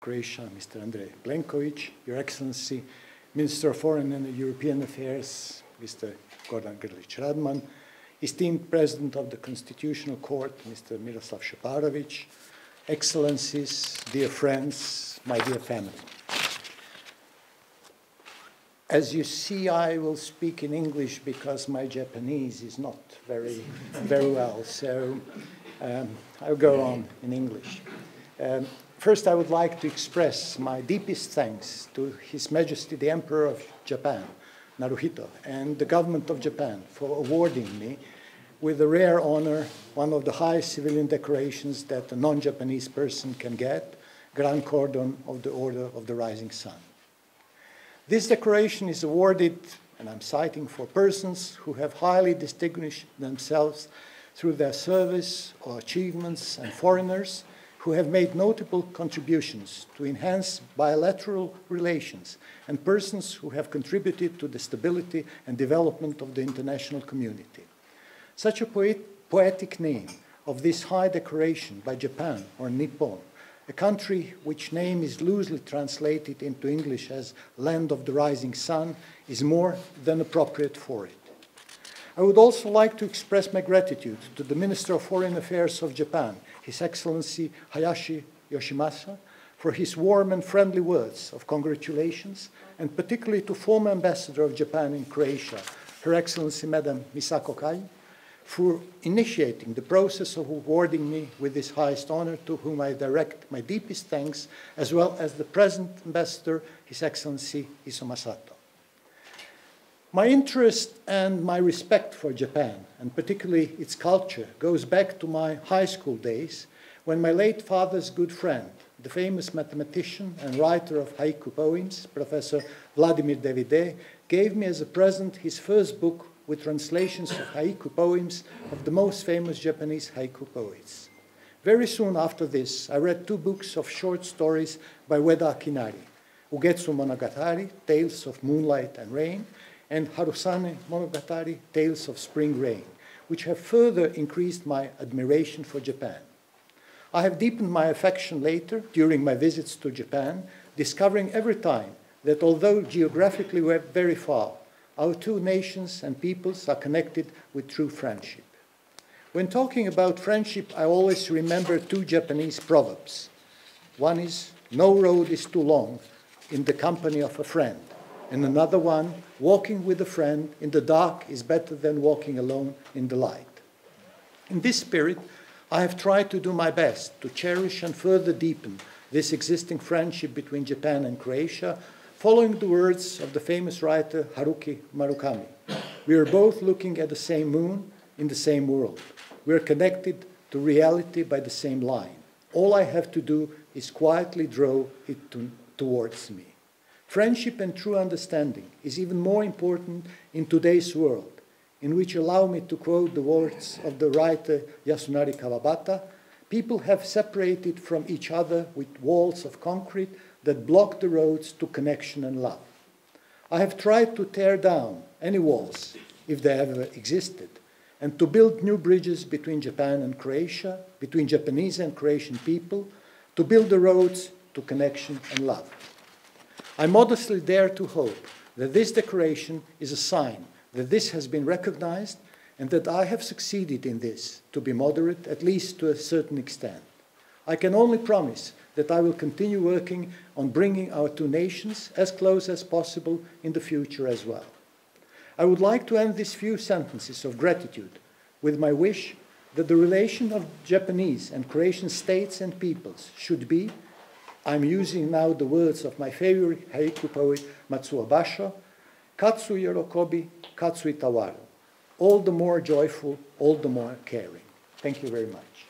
Croatia, Mr. Andrej Plenković, Your Excellency, Minister of Foreign and European Affairs, Mr. Goran Grlić-Radman, esteemed President of the Constitutional Court, Mr. Miroslav Šeparović, Excellencies, dear friends, my dear family. As you see, I will speak in English because my Japanese is not very well, so I'll go on in English. First, I would like to express my deepest thanks to His Majesty the Emperor of Japan, Naruhito, and the government of Japan for awarding me with a rare honor, one of the highest civilian decorations that a non-Japanese person can get, Grand Cordon of the Order of the Rising Sun. This decoration is awarded, and I'm citing, for persons who have highly distinguished themselves through their service or achievements, and foreigners who have made notable contributions to enhance bilateral relations, and persons who have contributed to the stability and development of the international community. Such a poetic name of this high decoration by Japan, or Nippon, a country which name is loosely translated into English as Land of the Rising Sun, is more than appropriate for it. I would also like to express my gratitude to the Minister of Foreign Affairs of Japan, His Excellency Hayashi Yoshimasa, for his warm and friendly words of congratulations, and particularly to former Ambassador of Japan in Croatia, Her Excellency Madam Misako Kai, for initiating the process of awarding me with this highest honor, to whom I direct my deepest thanks, as well as the present Ambassador, His Excellency Iso Masato. My interest and my respect for Japan, and particularly its culture, goes back to my high school days, when my late father's good friend, the famous mathematician and writer of haiku poems, Professor Vladimir Davide, gave me as a present his first book with translations of haiku poems of the most famous Japanese haiku poets. Very soon after this, I read two books of short stories by Ueda Akinari, Ugetsu Monogatari, Tales of Moonlight and Rain, and Harusane Monogatari, Tales of Spring Rain, which have further increased my admiration for Japan. I have deepened my affection later, during my visits to Japan, discovering every time that although geographically we're very far, our two nations and peoples are connected with true friendship. When talking about friendship, I always remember two Japanese proverbs. One is, no road is too long in the company of a friend. And another one, walking with a friend in the dark is better than walking alone in the light. In this spirit, I have tried to do my best to cherish and further deepen this existing friendship between Japan and Croatia, following the words of the famous writer Haruki Murakami. We are both looking at the same moon in the same world. We are connected to reality by the same line. All I have to do is quietly draw it towards me. Friendship and true understanding is even more important in today's world, in which, allow me to quote the words of the writer Yasunari Kawabata, people have separated from each other with walls of concrete that block the roads to connection and love. I have tried to tear down any walls, if they ever existed, and to build new bridges between Japan and Croatia, between Japanese and Croatian people, to build the roads to connection and love. I modestly dare to hope that this decoration is a sign that this has been recognized and that I have succeeded in this, to be moderate, at least to a certain extent. I can only promise that I will continue working on bringing our two nations as close as possible in the future as well. I would like to end these few sentences of gratitude with my wish that the relation of Japanese and Croatian states and peoples should be, I'm using now the words of my favorite haiku poet, Matsuo Basho, katsu yorokobi, katsu itawaru. All the more joyful, all the more caring. Thank you very much.